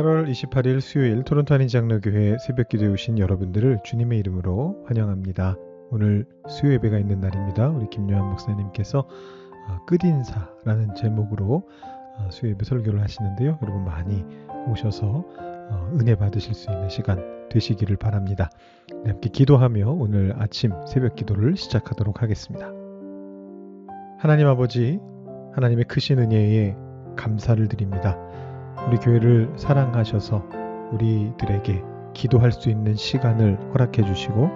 8월 28일 수요일 토론토 한인장로교회 새벽기도에 오신 여러분들을 주님의 이름으로 환영합니다. 오늘 수요 예배가 있는 날입니다. 우리 김요한 목사님께서 끝인사라는 제목으로 수요 예배 설교를 하시는데요. 여러분 많이 오셔서 은혜 받으실 수 있는 시간 되시기를 바랍니다. 네, 함께 기도하며 오늘 아침 새벽기도를 시작하도록 하겠습니다. 하나님 아버지, 하나님의 크신 은혜에 감사를 드립니다. 우리 교회를 사랑하셔서 우리들에게 기도할 수 있는 시간을 허락해 주시고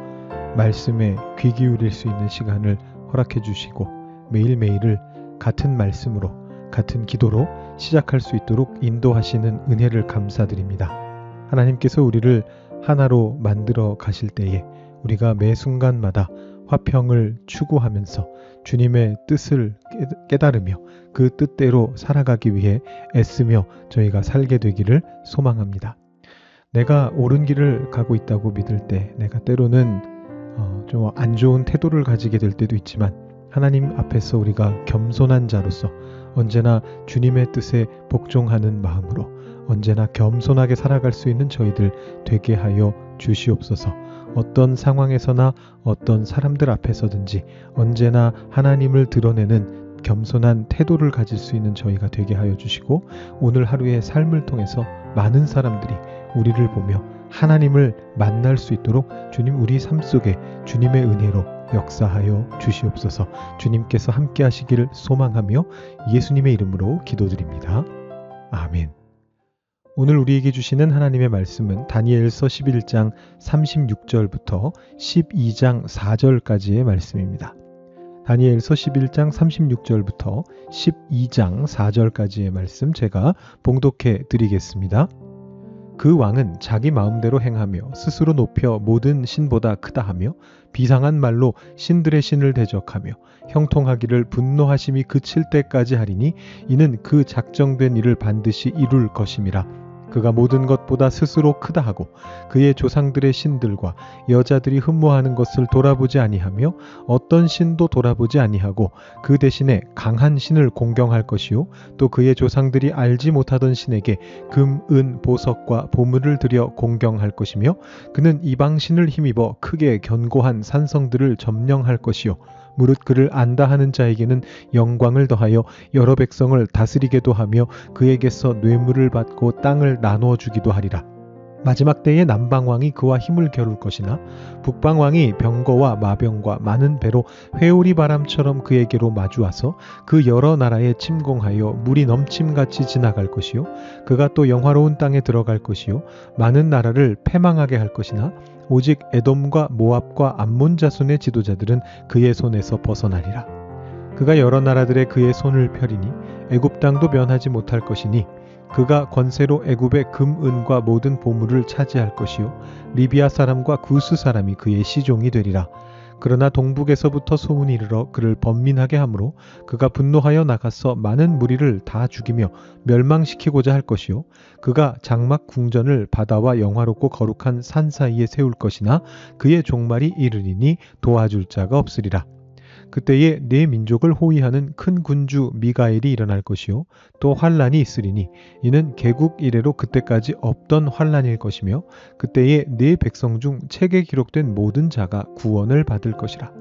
말씀에 귀 기울일 수 있는 시간을 허락해 주시고 매일매일을 같은 말씀으로 같은 기도로 시작할 수 있도록 인도하시는 은혜를 감사드립니다. 하나님께서 우리를 하나로 만들어 가실 때에 우리가 매 순간마다 화평을 추구하면서 주님의 뜻을 깨달으며 그 뜻대로 살아가기 위해 애쓰며 저희가 살게 되기를 소망합니다. 내가 옳은 길을 가고 있다고 믿을 때 내가 때로는 좀 안 좋은 태도를 가지게 될 때도 있지만 하나님 앞에서 우리가 겸손한 자로서 언제나 주님의 뜻에 복종하는 마음으로 언제나 겸손하게 살아갈 수 있는 저희들 되게 하여 주시옵소서. 어떤 상황에서나 어떤 사람들 앞에서든지 언제나 하나님을 드러내는 겸손한 태도를 가질 수 있는 저희가 되게 하여 주시고 오늘 하루의 삶을 통해서 많은 사람들이 우리를 보며 하나님을 만날 수 있도록 주님 우리 삶 속에 주님의 은혜로 역사하여 주시옵소서. 주님께서 함께 하시기를 소망하며 예수님의 이름으로 기도드립니다. 아멘. 오늘 우리에게 주시는 하나님의 말씀은 다니엘서 11장 36절부터 12장 4절까지의 말씀입니다. 다니엘서 11장 36절부터 12장 4절까지의 말씀 제가 봉독해 드리겠습니다. 그 왕은 자기 마음대로 행하며 스스로 높여 모든 신보다 크다 하며 비상한 말로 신들의 신을 대적하며 형통하기를 분노하심이 그칠 때까지 하리니 이는 그 작정된 일을 반드시 이룰 것임이라. 그가 모든 것보다 스스로 크다 하고 그의 조상들의 신들과 여자들이 흠모하는 것을 돌아보지 아니하며 어떤 신도 돌아보지 아니하고 그 대신에 강한 신을 공경할 것이요 또 그의 조상들이 알지 못하던 신에게 금, 은, 보석과 보물을 들여 공경할 것이며 그는 이방 신을 힘입어 크게 견고한 산성들을 점령할 것이요 무릇 그를 안다 하는 자에게는 영광을 더하여 여러 백성을 다스리게도 하며 그에게서 뇌물을 받고 땅을 나누어 주기도 하리라. 마지막 때에 남방왕이 그와 힘을 겨룰 것이나 북방왕이 병거와 마병과 많은 배로 회오리 바람처럼 그에게로 마주와서 그 여러 나라에 침공하여 물이 넘침같이 지나갈 것이요 그가 또 영화로운 땅에 들어갈 것이요 많은 나라를 패망하게 할 것이나 오직 에돔과 모압과 암몬 자손의 지도자들은 그의 손에서 벗어나리라. 그가 여러 나라들의 그의 손을 펴리니 애굽 땅도 면하지 못할 것이니 그가 권세로 애굽의 금, 은과 모든 보물을 차지할 것이요 리비아 사람과 구스 사람이 그의 시종이 되리라. 그러나 동북에서부터 소문이 이르러 그를 번민하게 하므로 그가 분노하여 나가서 많은 무리를 다 죽이며 멸망시키고자 할 것이요 그가 장막 궁전을 바다와 영화롭고 거룩한 산 사이에 세울 것이나 그의 종말이 이르리니 도와줄 자가 없으리라. 그때에 네 민족을 호위하는 큰 군주 미가엘이 일어날 것이요 또 환란이 있으리니 이는 개국 이래로 그때까지 없던 환란일 것이며 그때에 네 백성 중 책에 기록된 모든 자가 구원을 받을 것이라.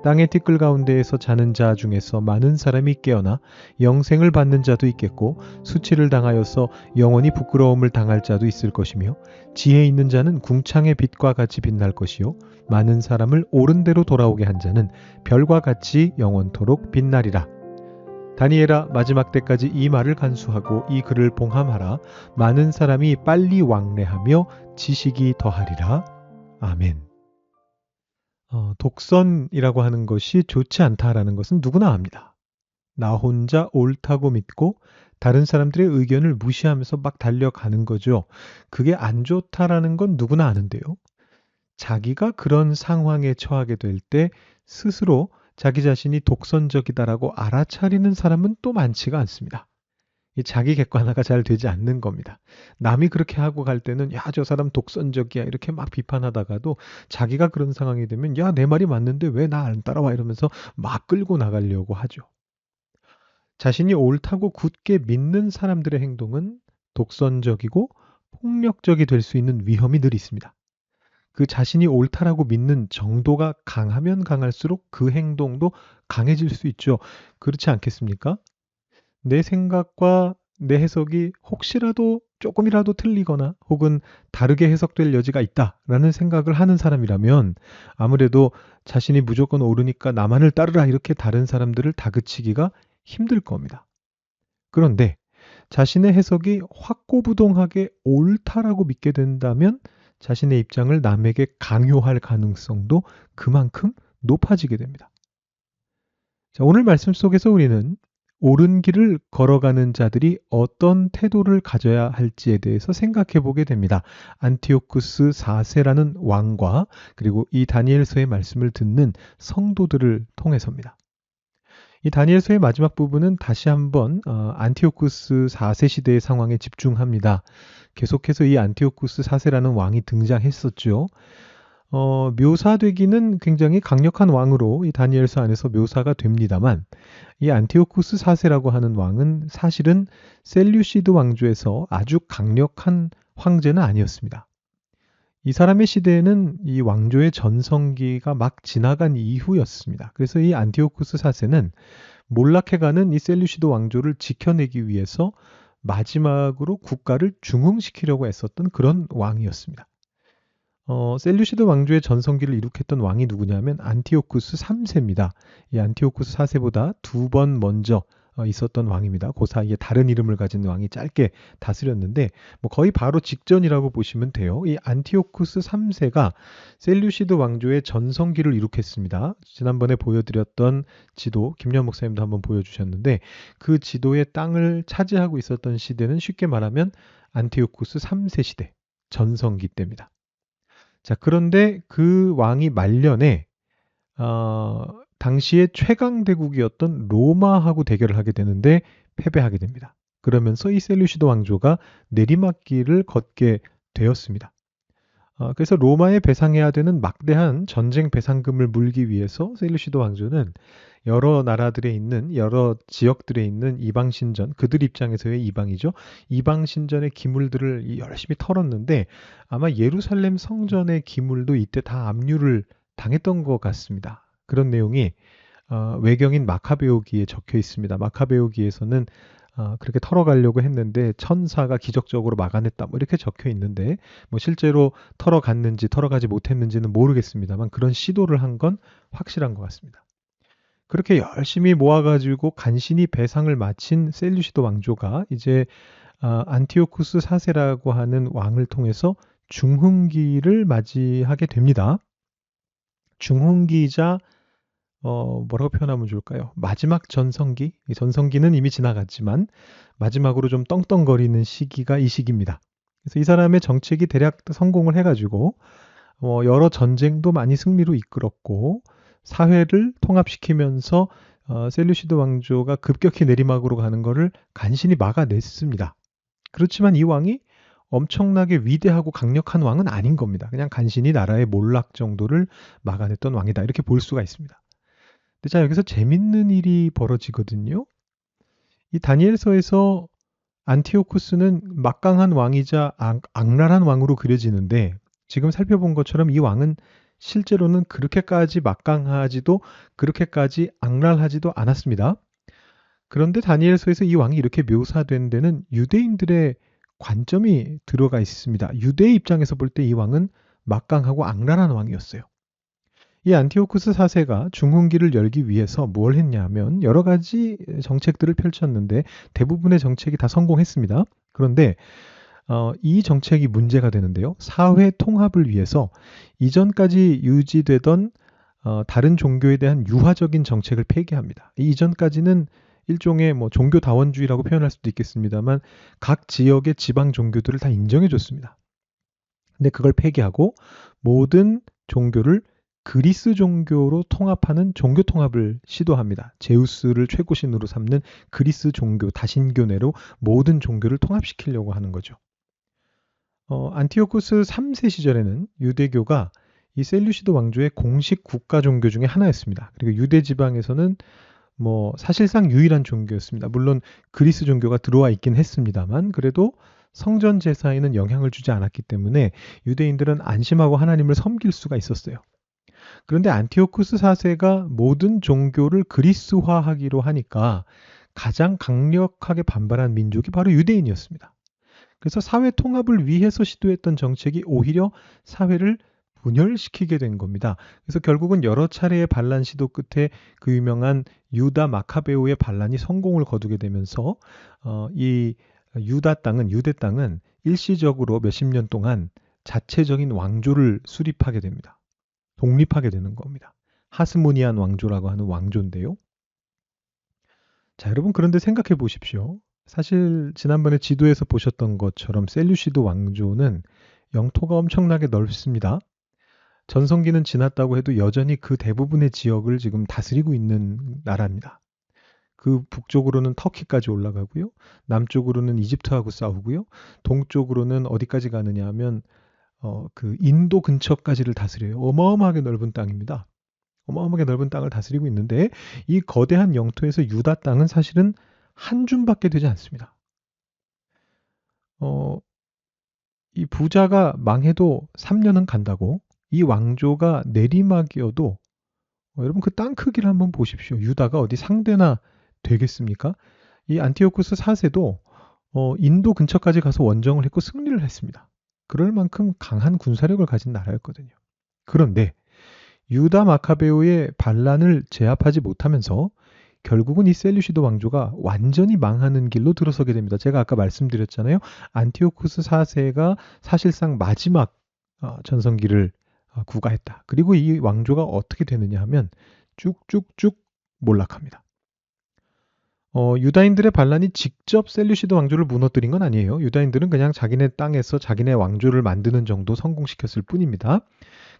땅의 티끌 가운데에서 자는 자 중에서 많은 사람이 깨어나 영생을 받는 자도 있겠고 수치를 당하여서 영원히 부끄러움을 당할 자도 있을 것이며 지혜 있는 자는 궁창의 빛과 같이 빛날 것이요 많은 사람을 옳은 대로 돌아오게 한 자는 별과 같이 영원토록 빛나리라. 다니엘아 마지막 때까지 이 말을 간수하고 이 글을 봉함하라. 많은 사람이 빨리 왕래하며 지식이 더하리라. 아멘. 독선이라고 하는 것이 좋지 않다라는 것은 누구나 압니다. 나 혼자 옳다고 믿고 다른 사람들의 의견을 무시하면서 막 달려가는 거죠. 그게 안 좋다라는 건 누구나 아는데요. 자기가 그런 상황에 처하게 될 때 스스로 자기 자신이 독선적이다라고 알아차리는 사람은 또 많지가 않습니다. 이 자기 객관화가 잘 되지 않는 겁니다. 남이 그렇게 하고 갈 때는 야, 저 사람 독선적이야 이렇게 막 비판하다가도 자기가 그런 상황이 되면 야, 내 말이 맞는데 왜 나 안 따라와 이러면서 막 끌고 나가려고 하죠. 자신이 옳다고 굳게 믿는 사람들의 행동은 독선적이고 폭력적이 될 수 있는 위험이 늘 있습니다. 그 자신이 옳다라고 믿는 정도가 강하면 강할수록 그 행동도 강해질 수 있죠. 그렇지 않겠습니까? 내 생각과 내 해석이 혹시라도 조금이라도 틀리거나 혹은 다르게 해석될 여지가 있다라는 생각을 하는 사람이라면 아무래도 자신이 무조건 옳으니까 나만을 따르라 이렇게 다른 사람들을 다그치기가 힘들 겁니다. 그런데 자신의 해석이 확고부동하게 옳다라고 믿게 된다면 자신의 입장을 남에게 강요할 가능성도 그만큼 높아지게 됩니다. 자, 오늘 말씀 속에서 우리는 옳은 길을 걸어가는 자들이 어떤 태도를 가져야 할지에 대해서 생각해 보게 됩니다. 안티오쿠스 4세라는 왕과 그리고 이 다니엘서의 말씀을 듣는 성도들을 통해서입니다. 이 다니엘서의 마지막 부분은 다시 한번 안티오쿠스 4세 시대의 상황에 집중합니다. 계속해서 이 안티오쿠스 4세라는 왕이 등장했었죠. 묘사되기는 굉장히 강력한 왕으로 이 다니엘서 안에서 묘사가 됩니다만 이 안티오쿠스 4세라고 하는 왕은 사실은 셀류시드 왕조에서 아주 강력한 황제는 아니었습니다. 이 사람의 시대에는 이 왕조의 전성기가 막 지나간 이후였습니다. 그래서 이 안티오쿠스 4세는 몰락해가는 이 셀류시드 왕조를 지켜내기 위해서 마지막으로 국가를 중흥시키려고 애썼던 그런 왕이었습니다. 셀류시드 왕조의 전성기를 이룩했던 왕이 누구냐면 안티오쿠스 3세입니다. 이 안티오쿠스 4세보다 2번 먼저 있었던 왕입니다. 그 사이에 다른 이름을 가진 왕이 짧게 다스렸는데 거의 바로 직전이라고 보시면 돼요. 이 안티오쿠스 3세가 셀류시드 왕조의 전성기를 이룩했습니다. 지난번에 보여드렸던 지도 김연 목사님도 한번 보여주셨는데 그 지도의 땅을 차지하고 있었던 시대는 쉽게 말하면 안티오쿠스 3세 시대 전성기 때입니다. 자, 그런데 그 왕이 말년에 당시의 최강 대국이었던 로마하고 대결을 하게 되는데 패배하게 됩니다. 그러면서 이 셀류시드 왕조가 내리막길을 걷게 되었습니다. 그래서 로마에 배상해야 되는 막대한 전쟁 배상금을 물기 위해서 셀류시드 왕조는 여러 나라들에 있는 여러 지역들에 있는 이방 신전, 그들 입장에서의 이방이죠. 이방 신전의 기물들을 열심히 털었는데 아마 예루살렘 성전의 기물도 이때 다 압류를 당했던 것 같습니다. 그런 내용이 외경인 마카베오기에 적혀 있습니다. 마카베오기에서는 그렇게 털어가려고 했는데 천사가 기적적으로 막아냈다 이렇게 적혀 있는데 실제로 털어갔는지 털어가지 못했는지는 모르겠습니다만 그런 시도를 한 건 확실한 것 같습니다. 그렇게 열심히 모아가지고 간신히 배상을 마친 셀류시드 왕조가 이제 안티오쿠스 4세라고 하는 왕을 통해서 중흥기를 맞이하게 됩니다. 중흥기이자 뭐라고 표현하면 좋을까요? 마지막 전성기? 이 전성기는 이미 지나갔지만 마지막으로 좀 떵떵거리는 시기가 이 시기입니다. 그래서 이 사람의 정책이 대략 성공을 해가지고 여러 전쟁도 많이 승리로 이끌었고 사회를 통합시키면서 셀류시드 왕조가 급격히 내리막으로 가는 것을 간신히 막아냈습니다. 그렇지만 이 왕이 엄청나게 위대하고 강력한 왕은 아닌 겁니다. 그냥 간신히 나라의 몰락 정도를 막아냈던 왕이다. 이렇게 볼 수가 있습니다. 근데 자, 여기서 재밌는 일이 벌어지거든요. 이 다니엘서에서 안티오쿠스는 막강한 왕이자 악랄한 왕으로 그려지는데 지금 살펴본 것처럼 이 왕은 실제로는 그렇게까지 막강하지도 그렇게까지 악랄하지도 않았습니다. 그런데 다니엘서에서 이 왕이 이렇게 묘사된 데는 유대인들의 관점이 들어가 있습니다. 유대의 입장에서 볼 때 이 왕은 막강하고 악랄한 왕이었어요. 이 안티오쿠스 4세가 중흥기를 열기 위해서 뭘 했냐면 여러 가지 정책들을 펼쳤는데 대부분의 정책이 다 성공했습니다. 그런데 이 정책이 문제가 되는데요. 사회 통합을 위해서 이전까지 유지되던 다른 종교에 대한 유화적인 정책을 폐기합니다. 이전까지는 일종의 종교 다원주의라고 표현할 수도 있겠습니다만 각 지역의 지방 종교들을 다 인정해 줬습니다. 근데 그걸 폐기하고 모든 종교를 그리스 종교로 통합하는 종교 통합을 시도합니다. 제우스를 최고신으로 삼는 그리스 종교, 다신교내로 모든 종교를 통합시키려고 하는 거죠. 안티오쿠스 3세 시절에는 유대교가 이 셀류시드 왕조의 공식 국가 종교 중에 하나였습니다. 그리고 유대 지방에서는 사실상 유일한 종교였습니다. 물론 그리스 종교가 들어와 있긴 했습니다만 그래도 성전 제사에는 영향을 주지 않았기 때문에 유대인들은 안심하고 하나님을 섬길 수가 있었어요. 그런데 안티오쿠스 4세가 모든 종교를 그리스화하기로 하니까 가장 강력하게 반발한 민족이 바로 유대인이었습니다. 그래서 사회 통합을 위해서 시도했던 정책이 오히려 사회를 분열시키게 된 겁니다. 그래서 결국은 여러 차례의 반란 시도 끝에 그 유명한 유다 마카베오의 반란이 성공을 거두게 되면서 이 유대 땅은 일시적으로 몇십 년 동안 자체적인 왕조를 수립하게 됩니다. 독립하게 되는 겁니다. 하스모니안 왕조라고 하는 왕조인데요. 자, 여러분 그런데 생각해 보십시오. 사실 지난번에 지도에서 보셨던 것처럼 셀류시드 왕조는 영토가 엄청나게 넓습니다. 전성기는 지났다고 해도 여전히 그 대부분의 지역을 지금 다스리고 있는 나라입니다. 그 북쪽으로는 터키까지 올라가고요. 남쪽으로는 이집트하고 싸우고요. 동쪽으로는 어디까지 가느냐 하면 그 인도 근처까지를 다스려요. 어마어마하게 넓은 땅입니다. 어마어마하게 넓은 땅을 다스리고 있는데 이 거대한 영토에서 유다 땅은 사실은 한 줌밖에 되지 않습니다. 이 부자가 망해도 3년은 간다고 이 왕조가 내리막이어도 여러분 그 땅 크기를 한번 보십시오. 유다가 어디 상대나 되겠습니까? 이 안티오쿠스 4세도 인도 근처까지 가서 원정을 했고 승리를 했습니다. 그럴 만큼 강한 군사력을 가진 나라였거든요. 그런데 유다 마카베오의 반란을 제압하지 못하면서 결국은 이 셀류시드 왕조가 완전히 망하는 길로 들어서게 됩니다. 제가 아까 말씀드렸잖아요. 안티오쿠스 4세가 사실상 마지막 전성기를 구가했다. 그리고 이 왕조가 어떻게 되느냐 하면 쭉쭉쭉 몰락합니다. 유다인들의 반란이 직접 셀류시드 왕조를 무너뜨린 건 아니에요. 유다인들은 그냥 자기네 땅에서 자기네 왕조를 만드는 정도 성공시켰을 뿐입니다.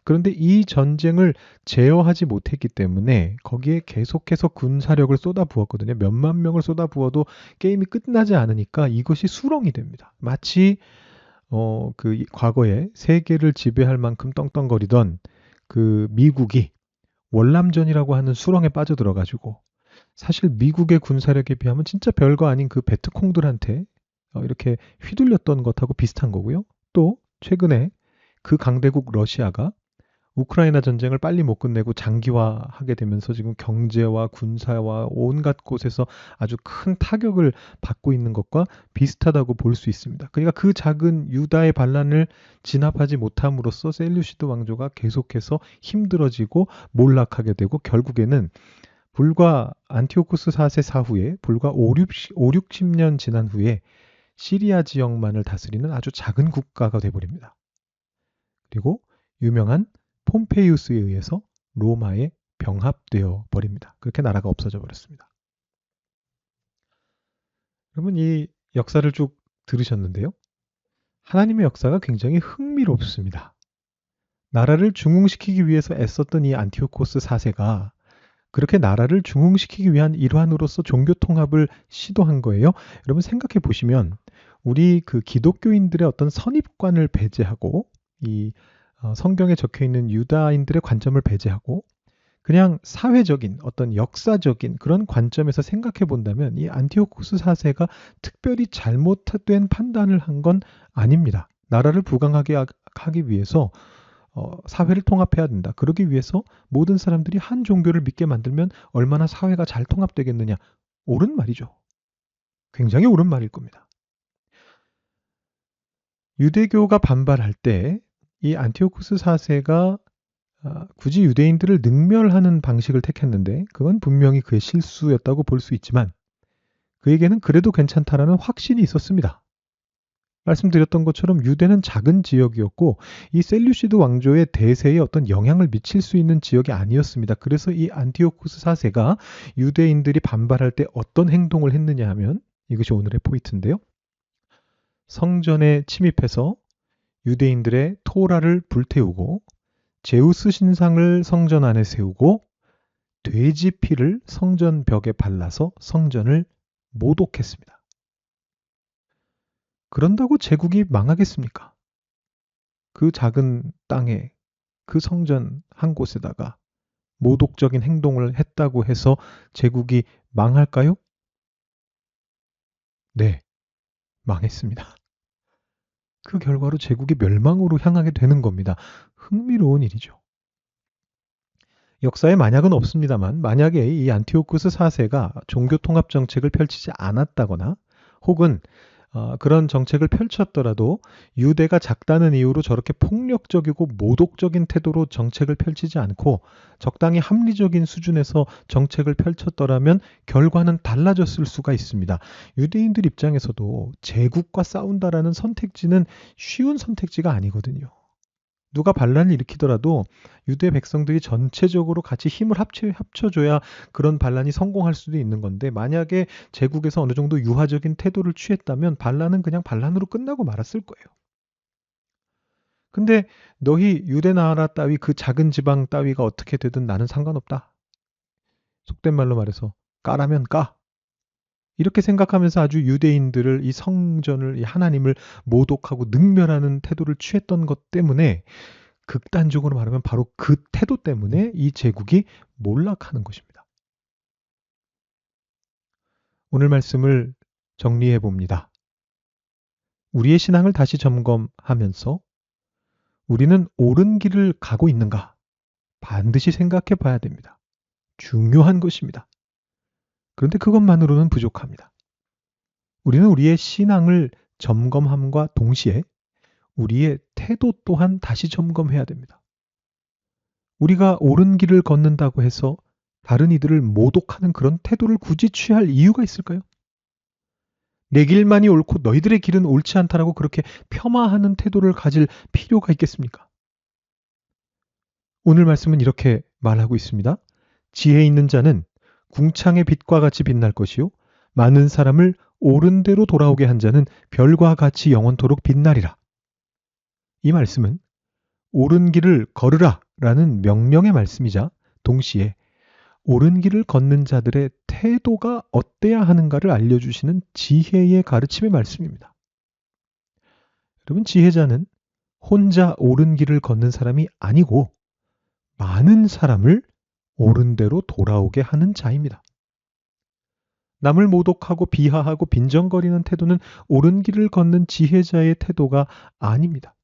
그런데 이 전쟁을 제어하지 못했기 때문에 거기에 계속해서 군사력을 쏟아부었거든요. 몇만 명을 쏟아부어도 게임이 끝나지 않으니까 이것이 수렁이 됩니다. 마치 그 과거에 세계를 지배할 만큼 떵떵거리던 그 미국이 월남전이라고 하는 수렁에 빠져들어가지고 사실 미국의 군사력에 비하면 진짜 별거 아닌 그 베트콩들한테 이렇게 휘둘렸던 것하고 비슷한 거고요. 또 최근에 그 강대국 러시아가 우크라이나 전쟁을 빨리 못 끝내고 장기화하게 되면서 지금 경제와 군사와 온갖 곳에서 아주 큰 타격을 받고 있는 것과 비슷하다고 볼 수 있습니다. 그러니까 그 작은 유다의 반란을 진압하지 못함으로써 셀류시드 왕조가 계속해서 힘들어지고 몰락하게 되고 결국에는 불과 안티오쿠스 4세 사후에 불과 5, 60년 지난 후에 시리아 지역만을 다스리는 아주 작은 국가가 되어버립니다. 그리고 유명한 폼페이우스에 의해서 로마에 병합되어 버립니다. 그렇게 나라가 없어져 버렸습니다. 여러분 이 역사를 쭉 들으셨는데요. 하나님의 역사가 굉장히 흥미롭습니다. 나라를 중흥시키기 위해서 애썼던 이 안티오코스 4세가 그렇게 나라를 중흥시키기 위한 일환으로서 종교 통합을 시도한 거예요. 여러분 생각해 보시면 우리 그 기독교인들의 어떤 선입관을 배제하고 이 성경에 적혀 있는 유다인들의 관점을 배제하고 그냥 사회적인 어떤 역사적인 그런 관점에서 생각해 본다면 이 안티오쿠스 4세가 특별히 잘못된 판단을 한 건 아닙니다. 나라를 부강하게 하기 위해서 사회를 통합해야 된다. 그러기 위해서 모든 사람들이 한 종교를 믿게 만들면 얼마나 사회가 잘 통합되겠느냐. 옳은 말이죠. 굉장히 옳은 말일 겁니다. 유대교가 반발할 때 이 안티오쿠스 4세가 굳이 유대인들을 능멸하는 방식을 택했는데 그건 분명히 그의 실수였다고 볼 수 있지만 그에게는 그래도 괜찮다라는 확신이 있었습니다. 말씀드렸던 것처럼 유대는 작은 지역이었고 이 셀류시드 왕조의 대세에 어떤 영향을 미칠 수 있는 지역이 아니었습니다. 그래서 이 안티오쿠스 4세가 유대인들이 반발할 때 어떤 행동을 했느냐 하면 이것이 오늘의 포인트인데요. 성전에 침입해서 유대인들의 토라를 불태우고 제우스 신상을 성전 안에 세우고 돼지 피를 성전 벽에 발라서 성전을 모독했습니다. 그런다고 제국이 망하겠습니까? 그 작은 땅에 그 성전 한 곳에다가 모독적인 행동을 했다고 해서 제국이 망할까요? 네, 망했습니다. 그 결과로 제국이 멸망으로 향하게 되는 겁니다. 흥미로운 일이죠. 역사에 만약은 없습니다만 만약에 이 안티오쿠스 4세가 종교 통합 정책을 펼치지 않았다거나 혹은 그런 정책을 펼쳤더라도 유대가 작다는 이유로 저렇게 폭력적이고 모독적인 태도로 정책을 펼치지 않고 적당히 합리적인 수준에서 정책을 펼쳤더라면 결과는 달라졌을 수가 있습니다. 유대인들 입장에서도 제국과 싸운다라는 선택지는 쉬운 선택지가 아니거든요. 누가 반란을 일으키더라도 유대 백성들이 전체적으로 같이 힘을 합쳐줘야 그런 반란이 성공할 수도 있는 건데 만약에 제국에서 어느 정도 유화적인 태도를 취했다면 반란은 그냥 반란으로 끝나고 말았을 거예요. 근데 너희 유대 나라 따위 그 작은 지방 따위가 어떻게 되든 나는 상관없다. 속된 말로 말해서 까라면 까. 이렇게 생각하면서 아주 유대인들을 이 성전을 이 하나님을 모독하고 능멸하는 태도를 취했던 것 때문에 극단적으로 말하면 바로 그 태도 때문에 이 제국이 몰락하는 것입니다. 오늘 말씀을 정리해 봅니다. 우리의 신앙을 다시 점검하면서 우리는 옳은 길을 가고 있는가 반드시 생각해 봐야 됩니다. 중요한 것입니다. 그런데 그것만으로는 부족합니다. 우리는 우리의 신앙을 점검함과 동시에 우리의 태도 또한 다시 점검해야 됩니다. 우리가 옳은 길을 걷는다고 해서 다른 이들을 모독하는 그런 태도를 굳이 취할 이유가 있을까요? 내 길만이 옳고 너희들의 길은 옳지 않다라고 그렇게 폄하하는 태도를 가질 필요가 있겠습니까? 오늘 말씀은 이렇게 말하고 있습니다. 지혜 있는 자는 궁창의 빛과 같이 빛날 것이요 많은 사람을 옳은 대로 돌아오게 한 자는 별과 같이 영원토록 빛나리라. 이 말씀은 옳은 길을 걸으라 라는 명령의 말씀이자 동시에 옳은 길을 걷는 자들의 태도가 어때야 하는가를 알려주시는 지혜의 가르침의 말씀입니다. 여러분, 지혜자는 혼자 옳은 길을 걷는 사람이 아니고 많은 사람을 옳은 대로 돌아오게 하는 자입니다. 남을 모독하고 비하하고 빈정거리는 태도는 옳은 길을 걷는 지혜자의 태도가 아닙니다.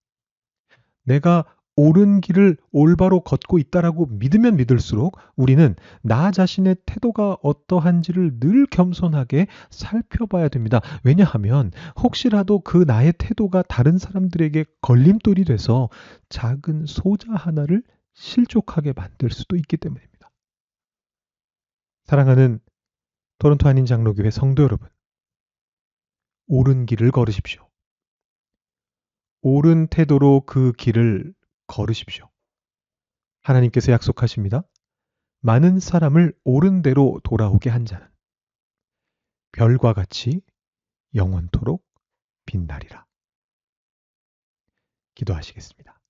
내가 옳은 길을 올바로 걷고 있다라고 믿으면 믿을수록 우리는 나 자신의 태도가 어떠한지를 늘 겸손하게 살펴봐야 됩니다. 왜냐하면 혹시라도 그 나의 태도가 다른 사람들에게 걸림돌이 돼서 작은 소자 하나를 실족하게 만들 수도 있기 때문입니다. 사랑하는 토론토 한인 장로교회 성도 여러분, 옳은 길을 걸으십시오. 옳은 태도로 그 길을 걸으십시오. 하나님께서 약속하십니다. 많은 사람을 옳은 대로 돌아오게 한 자는 별과 같이 영원토록 빛나리라. 기도하시겠습니다.